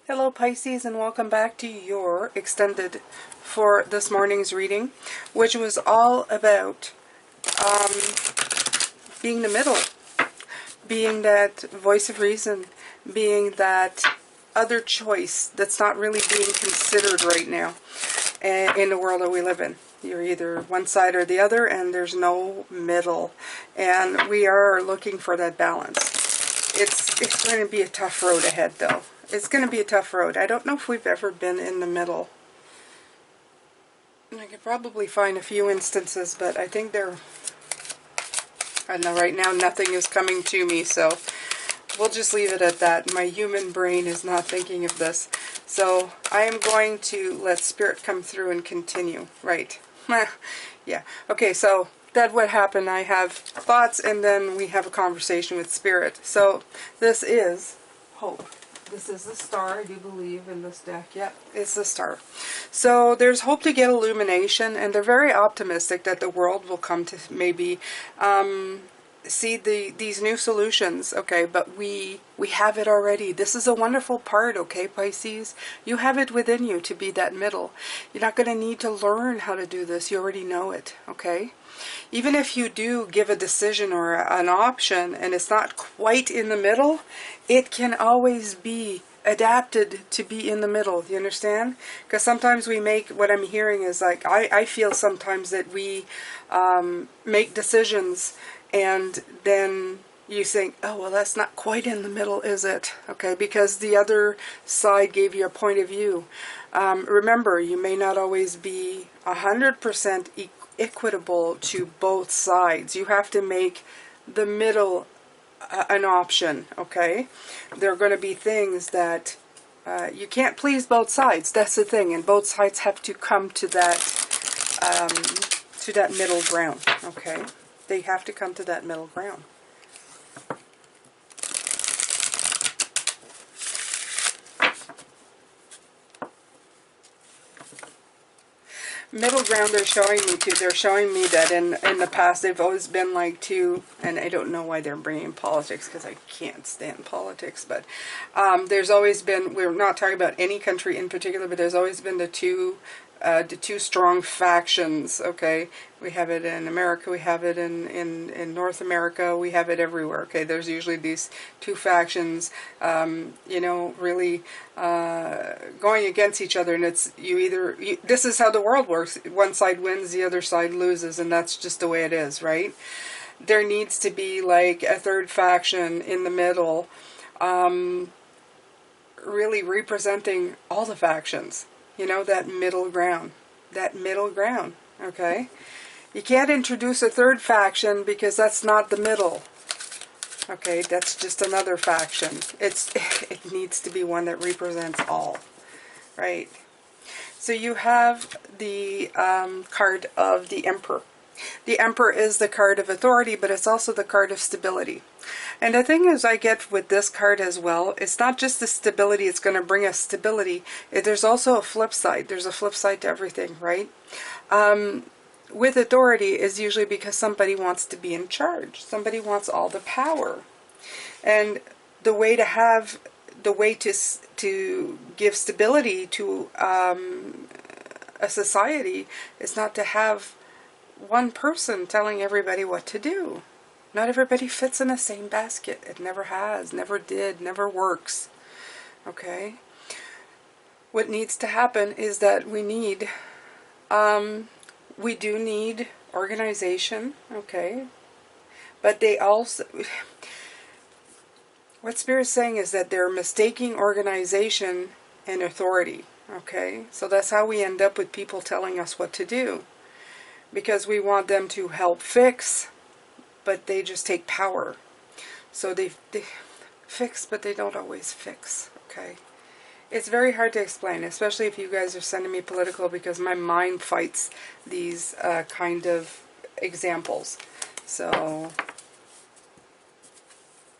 Hello Pisces, and welcome back to your extended for this morning's reading, which was all about being the middle, being that voice of reason, being that other choice that's not really being considered right now in the world that we live in. You're either one side or the other, and there's no middle. And we are looking for that balance. It's going to be a tough road ahead, though. It's going to be a tough road. I don't know if we've ever been in the middle. I could probably find a few instances, but I think I don't know, right now nothing is coming to me, so we'll just leave it at that. My human brain is not thinking of this. So I am going to let Spirit come through and continue. Right. Yeah. Okay, so that's what happened. I have thoughts, and then we have a conversation with Spirit. So this is hope. This is the star. I do believe in this deck. Yep, it's the star. So there's hope to get illumination, and they're very optimistic that the world will come to maybe see these new solutions. Okay, but we have it already. This is a wonderful part, okay, Pisces? You have it within you to be that middle. You're not going to need to learn how to do this. You already know it, okay? Even if you do give a decision or an option and it's not quite in the middle, it can always be adapted to be in the middle. Do you understand? Because sometimes we make, what I'm hearing is like, I feel sometimes that we make decisions and then you think, oh, well, that's not quite in the middle, is it? Okay, because the other side gave you a point of view. Remember, you may not always be 100% equitable to both sides. You have to make the middle an option, okay? There are going to be things that you can't please both sides. That's the thing, and both sides have to come to that middle ground, okay? They have to come to that middle ground. Middle ground they're showing me too. They're showing me that in the past they've always been like two, and I don't know why they're bringing politics because I can't stand politics, but there's always been, we're not talking about any country in particular, but there's always been the two strong factions, okay? We have it in America, we have it in North America, we have it everywhere, okay? There's usually these two factions, you know, really going against each other, and it's this is how the world works. One side wins, the other side loses, and that's just the way it is, right? There needs to be like a third faction in the middle, really representing all the factions. You know, that middle ground. That middle ground, okay? You can't introduce a third faction because that's not the middle. Okay, that's just another faction. It needs to be one that represents all, right? So you have the card of the Emperor. The Emperor is the card of authority, but it's also the card of stability. And the thing is, I get with this card as well, it's not just the stability, it's going to bring us stability. There's also a flip side. There's a flip side to everything, right? With authority is usually because somebody wants to be in charge. Somebody wants all the power. And the way to give stability to a society is not to have one person telling everybody what to do. Not everybody fits in the same basket. It never has, never did, never works. Okay? What needs to happen is that we do need organization, okay? But they also, what Spirit's saying is that they're mistaking organization and authority, okay? So that's how we end up with people telling us what to do. Because we want them to help fix, but they just take power. So they fix, but they don't always fix, okay? It's very hard to explain, especially if you guys are sending me political, because my mind fights these kind of examples. So,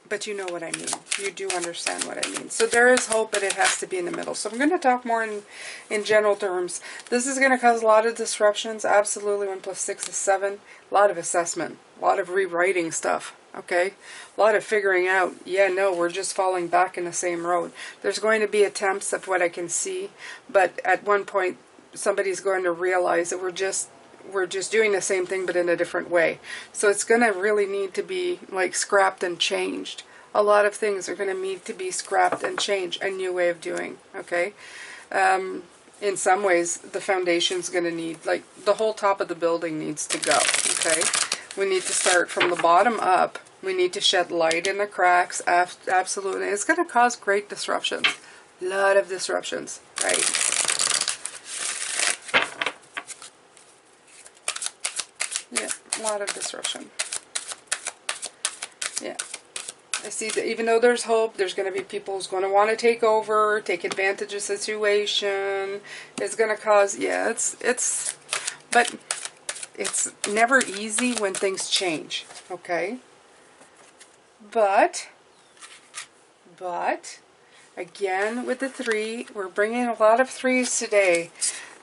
but you know what I mean. You do understand what I mean. So there is hope, but it has to be in the middle. So I'm going to talk more in general terms. This is going to cause a lot of disruptions. Absolutely. 1 + 6 is 7. A lot of assessment. A lot of rewriting stuff. okay? A lot of figuring out, yeah, no, we're just falling back in the same road. There's going to be attempts of what I can see, but at one point, somebody's going to realize that we're just doing the same thing, but in a different way. So it's going to really need to be, like, scrapped and changed. A lot of things are going to need to be scrapped and changed, a new way of doing, okay? In some ways, the foundation's going to need, like, the whole top of the building needs to go, okay? We need to start from the bottom up. We need to shed light in the cracks, absolutely. It's going to cause great disruptions. A lot of disruptions, right? Yeah, a lot of disruption. Yeah. I see that even though there's hope, there's going to be people who's going to want to take over, take advantage of the situation. It's going to cause, yeah, but it's never easy when things change, okay? But, again, with the 3, we're bringing a lot of 3s today.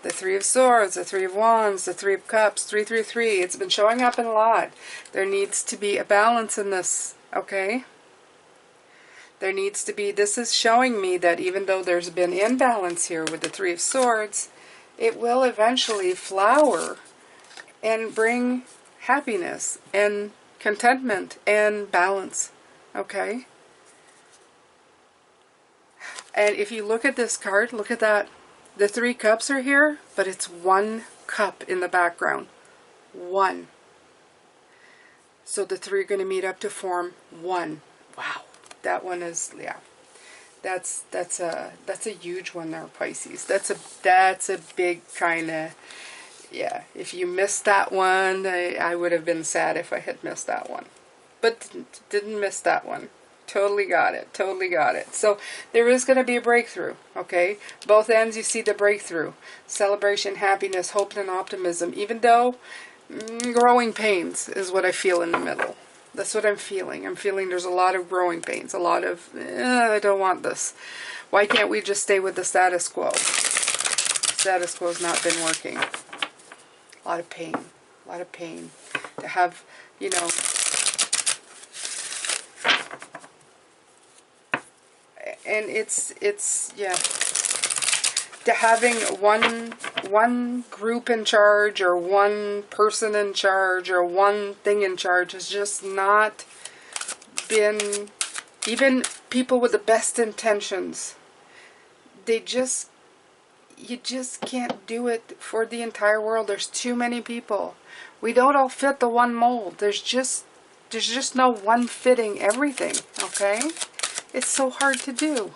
The 3 of Swords, the 3 of Wands, the 3 of Cups, 333. It's been showing up in a lot. There needs to be a balance in this, okay? There needs to be, this is showing me that even though there's been imbalance here with the 3 of Swords, it will eventually flower and bring happiness and contentment and balance, okay? And if you look at this card, look at that. The 3 cups are here, but it's 1 cup in the background. 1. So the 3 are going to meet up to form 1. Wow. That one is, yeah. That's a huge one there, Pisces. That's a big kind of, yeah. If you missed that one, I would have been sad if I had missed that one. But didn't miss that one. Totally got it. Totally got it. So there is going to be a breakthrough, okay? Both ends you see the breakthrough. Celebration, happiness, hope, and optimism. Even though growing pains is what I feel in the middle. That's what I'm feeling. I'm feeling there's a lot of growing pains. A lot of, I don't want this. Why can't we just stay with the status quo? Status quo's not been working. A lot of pain. A lot of pain. To have, you know, and it's yeah, to having one group in charge or one person in charge or one thing in charge has just not been, even people with the best intentions, you just can't do it for the entire world. There's too many people. We don't all fit the one mold. There's just no one fitting everything, okay? It's so hard to do.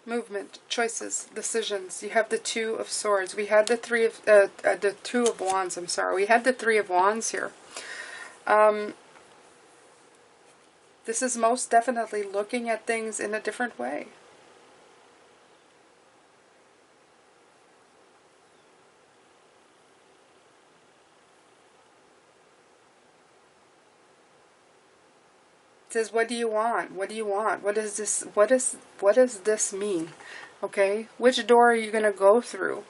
Movement, choices, decisions. You have the 2 of Swords. We had the 3 of the 2 of Wands. I'm sorry. We had the 3 of Wands here. This is most definitely looking at things in a different way. Says, what do you want? What do you want? What is this? What does this mean? Okay, which door are you going to go through?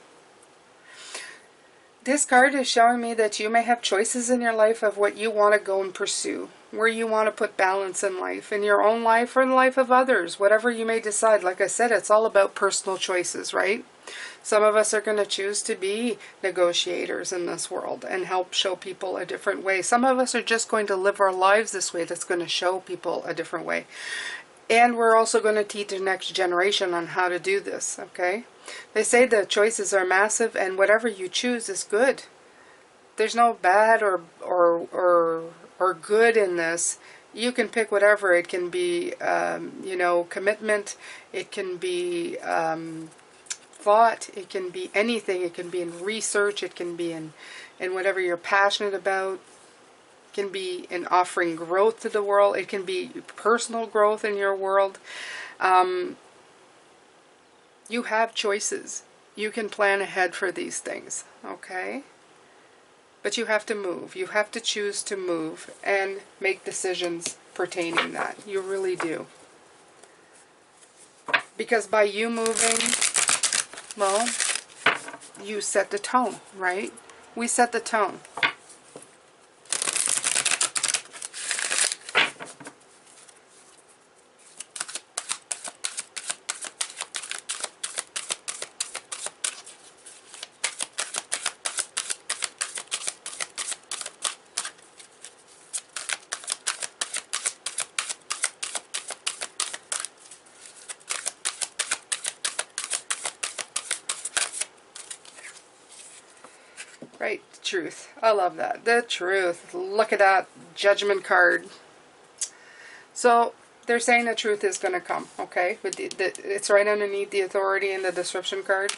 This card is showing me that you may have choices in your life of what you want to go and pursue, where you want to put balance in life, in your own life or in the life of others, whatever you may decide. Like I said, it's all about personal choices, right? Some of us are going to choose to be negotiators in this world and help show people a different way. Some of us are just going to live our lives this way. That's going to show people a different way. And we're also going to teach the next generation on how to do this, okay? They say the choices are massive, and whatever you choose is good. There's no bad or good in this. You can pick whatever. It can be, you know, commitment. It can be thought. It can be anything. It can be in research. It can be in whatever you're passionate about. It can be in offering growth to the world. It can be personal growth in your world. You have choices. You can plan ahead for these things, okay? But you have to move. You have to choose to move and make decisions pertaining that. You really do. Because by you moving, Well, you set the tone, right? We set the tone. Right, the truth. I love that. The truth. Look at that judgment card. So they're saying the truth is going to come, okay? With it's right underneath the authority in the description card.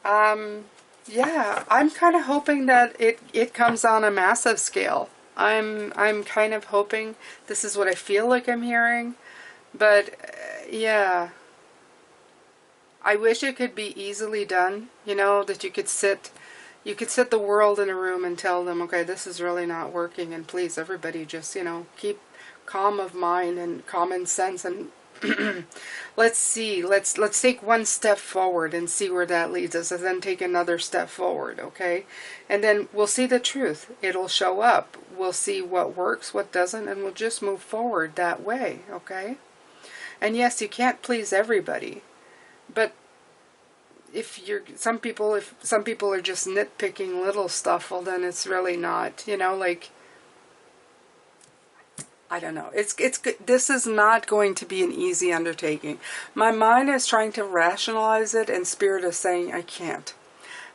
Yeah, I'm kind of hoping that it comes on a massive scale. I'm kind of hoping, this is what I feel like I'm hearing, but yeah, I wish it could be easily done, you know, that you could sit the world in a room and tell them, okay, this is really not working, and please, everybody, just, you know, keep calm of mind and common sense, and let's see, let's take one step forward and see where that leads us, and then take another step forward, okay? And then we'll see the truth. It'll show up. We'll see what works, what doesn't, and we'll just move forward that way, okay? And yes, you can't please everybody, but if some people are just nitpicking little stuff, well, then it's really not, you know, like, I don't know. It's good. This is not going to be an easy undertaking. My mind is trying to rationalize it, and Spirit is saying I can't.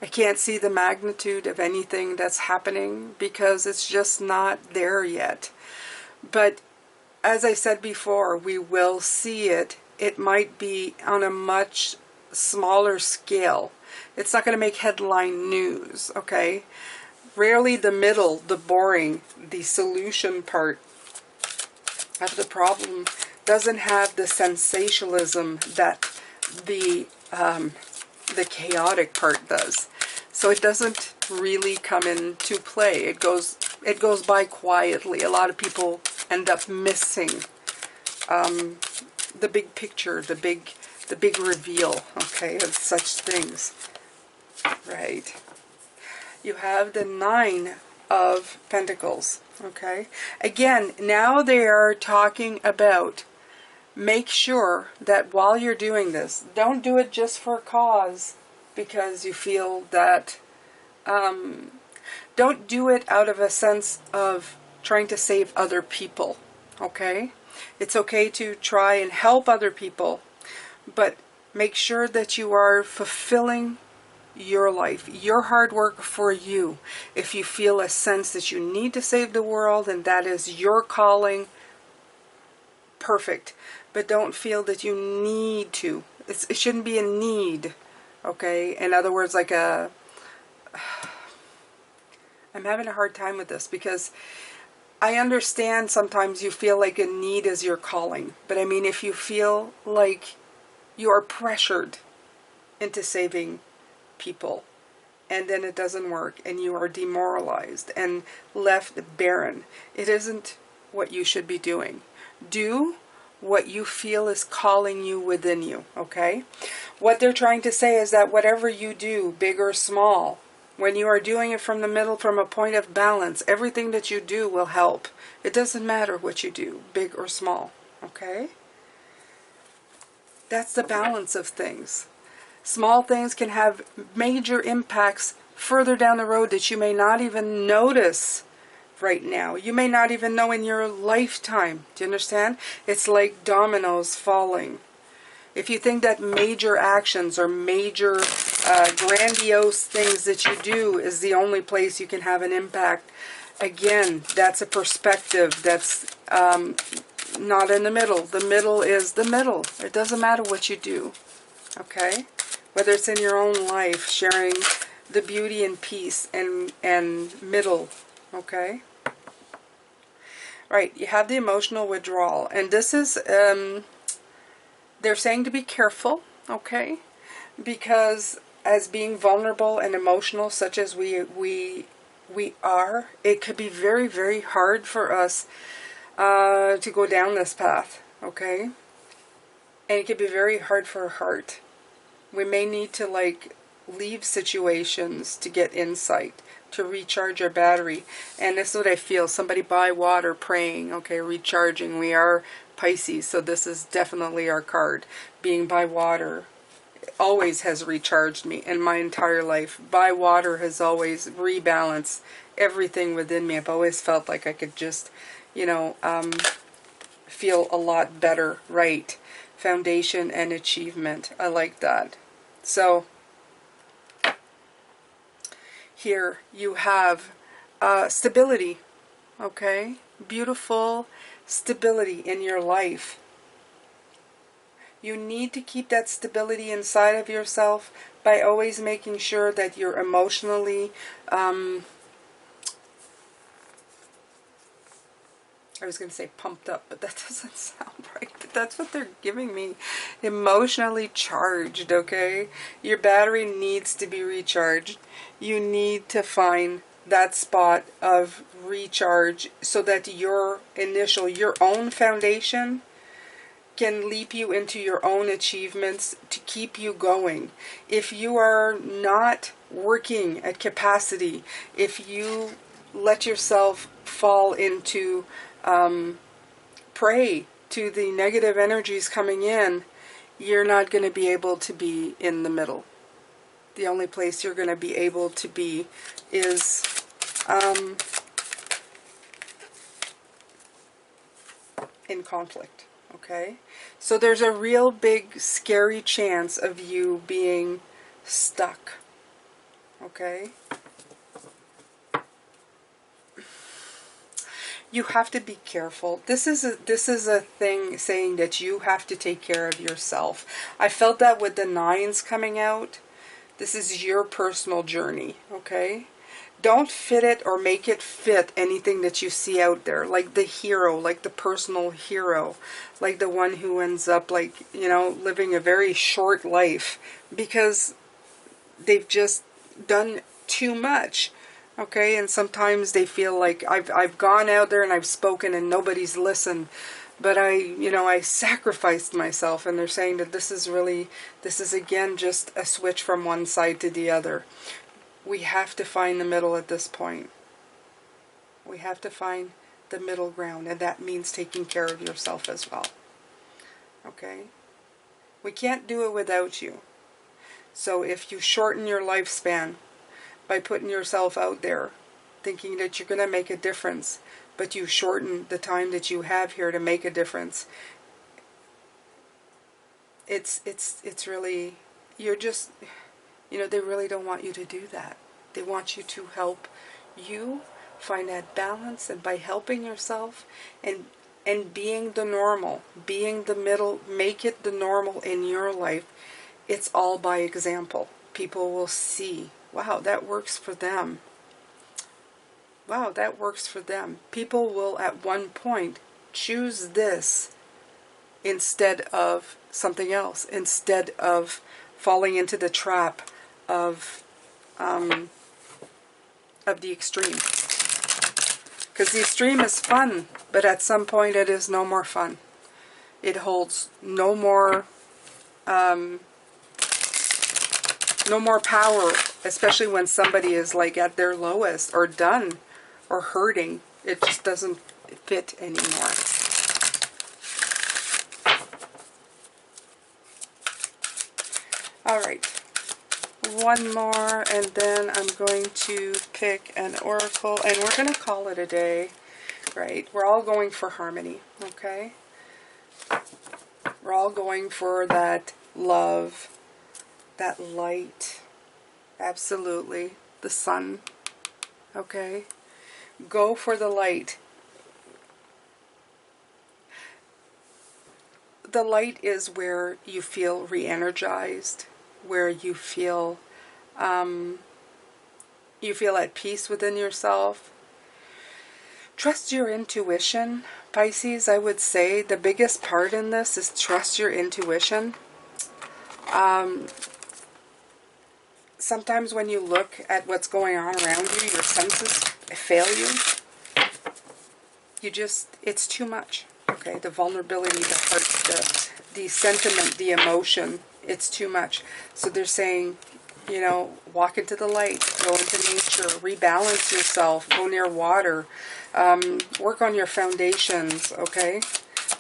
I can't see the magnitude of anything that's happening because it's just not there yet. But as I said before, we will see it. It might be on a much smaller scale. It's not going to make headline news, okay? Rarely the middle, the boring, the solution part of the problem doesn't have the sensationalism that the chaotic part does. So it doesn't really come into play. It goes by quietly. A lot of people end up missing the big picture, the big reveal, okay, of such things. Right. You have the 9 of Pentacles. Okay. Again, now they are talking about, make sure that while you're doing this, don't do it just for a cause because you feel that, don't do it out of a sense of trying to save other people. Okay. It's okay to try and help other people, but make sure that you are fulfilling your life, your hard work for you. If you feel a sense that you need to save the world and that is your calling, perfect. But don't feel that you need to. It shouldn't be a need, okay? In other words, like I'm having a hard time with this because I understand sometimes you feel like a need is your calling. But I mean, if you feel like you are pressured into saving people and then it doesn't work and you are demoralized and left barren, it isn't what you should be doing. Do what you feel is calling you within you, okay? What they're trying to say is that whatever you do, big or small, when you are doing it from the middle, from a point of balance, everything that you do will help. It doesn't matter what you do, big or small, okay? That's the balance of things. Small things can have major impacts further down the road that you may not even notice right now. You may not even know in your lifetime. Do you understand? It's like dominoes falling. If you think that major actions or major grandiose things that you do is the only place you can have an impact, again, that's a perspective that's not in the middle. The middle is the middle. It doesn't matter what you do, okay? Whether it's in your own life, sharing the beauty and peace and middle, okay? Right, you have the emotional withdrawal. And this is, they're saying to be careful, okay? Because as being vulnerable and emotional, such as we are, it could be very, very hard for us to go down this path, okay? And it could be very hard for a heart. We may need to like leave situations to get insight, to recharge our battery. And this is what I feel. Somebody by water praying, okay, recharging. We are Pisces, so this is definitely our card. Being by water always has recharged me in my entire life. By water has always rebalanced everything within me. I've always felt like I could just, you know, feel a lot better, right? Foundation and achievement. I like that. So here you have stability, okay? Beautiful stability in your life. You need to keep that stability inside of yourself by always making sure that you're emotionally, I was going to say pumped up, but that doesn't sound right. But that's what they're giving me. Emotionally charged, okay? Your battery needs to be recharged. You need to find that spot of recharge so that your own foundation can leap you into your own achievements to keep you going. If you are not working at capacity, if you let yourself fall into prey to the negative energies coming in, you're not going to be able to be in the middle. The only place you're going to be able to be is in conflict, okay? So there's a real big scary chance of you being stuck, okay? You have to be careful. This is a thing saying that you have to take care of yourself. I felt that with the 9s coming out. This is your personal journey, okay? Don't fit it or make it fit anything that you see out there. Like the hero, like the personal hero. Like the one who ends up like, you know, living a very short life. Because they've just done too much. Okay, and sometimes they feel like I've gone out there and I've spoken and nobody's listened, but I sacrificed myself, and they're saying that this is again just a switch from one side to the other. We have to find the middle at this point. We have to find the middle ground, and that means taking care of yourself as well. Okay? We can't do it without you. So if you shorten your lifespan by putting yourself out there, thinking that you're going to make a difference, but you shorten the time that you have here to make a difference, it's really, you're just, you know, they really don't want you to do that. They want you to help you find that balance, and by helping yourself and being the normal, being the middle, make it the normal in your life. It's all by example. People will see, wow, that works for them. Wow, that works for them. People will at one point choose this instead of something else, instead of falling into the trap of the extreme. Because the extreme is fun, but at some point it is no more fun. It holds no more power, especially when somebody is like at their lowest or done or hurting. It just doesn't fit anymore. Alright, one more, and then I'm going to pick an oracle, and we're going to call it a day. Right, we're all going for harmony, okay? We're all going for that love, that light, absolutely, the sun, okay? Go for the light. The light is where you feel re-energized, where you feel at peace within yourself. Trust your intuition, Pisces. I would say the biggest part in this is trust your intuition. Sometimes when you look at what's going on around you, your senses fail you. It's too much. Okay, the vulnerability, the heart, the sentiment, the emotion It's too much. So they're saying, you know, walk into the light, go into nature, rebalance yourself, go near water, work on your foundations, okay?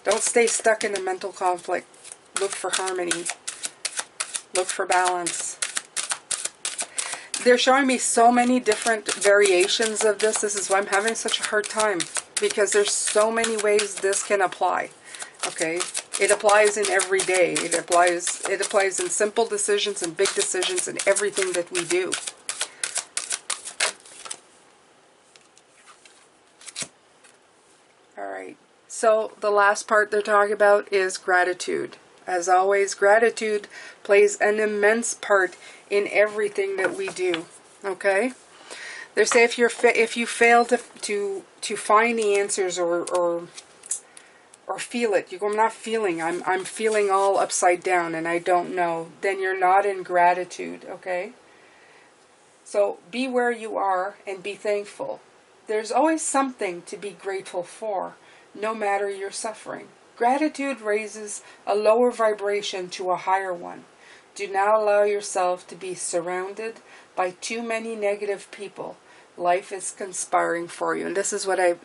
Don't stay stuck in a mental conflict. Look for harmony. Look for balance. They're showing me so many different variations of this. This is why I'm having such a hard time, because there's so many ways this can apply. Okay? It applies in every day. It applies in simple decisions and big decisions and everything that we do. All right. So the last part they're talking about is gratitude. As always, gratitude plays an immense part in everything that we do. Okay? They say if you fail to find the answers or feel it, you go, I'm not feeling, I'm feeling all upside down and I don't know, then you're not in gratitude, okay? So be where you are and be thankful. There's always something to be grateful for, no matter your suffering. Gratitude raises a lower vibration to a higher one. Do not allow yourself to be surrounded by too many negative people. Life is conspiring for you. And this is what I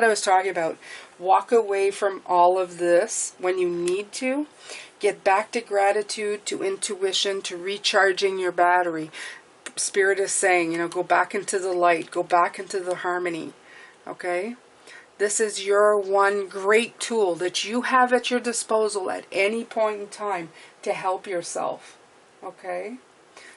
was talking about. Walk away from all of this when you need to. Get back to gratitude, to intuition, to recharging your battery. Spirit is saying, you know, go back into the light, go back into the harmony. Okay? This is your one great tool that you have at your disposal at any point in time to help yourself. Okay?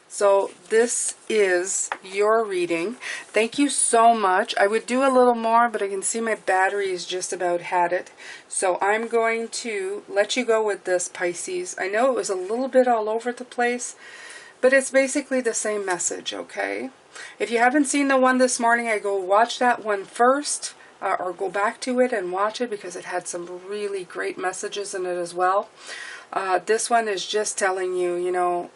So this is your reading. Thank you so much. I would do a little more, but I can see my battery is just about had it. So I'm going to let you go with this, Pisces. I know it was a little bit all over the place, but it's basically the same message, okay? If you haven't seen the one this morning, I go watch that one first, or go back to it and watch it because it had some really great messages in it as well. This one is just telling you, you know,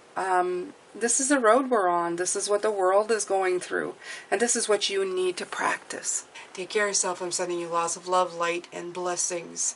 this is the road we're on. This is what the world is going through. And this is what you need to practice. Take care of yourself. I'm sending you lots of love, light, and blessings.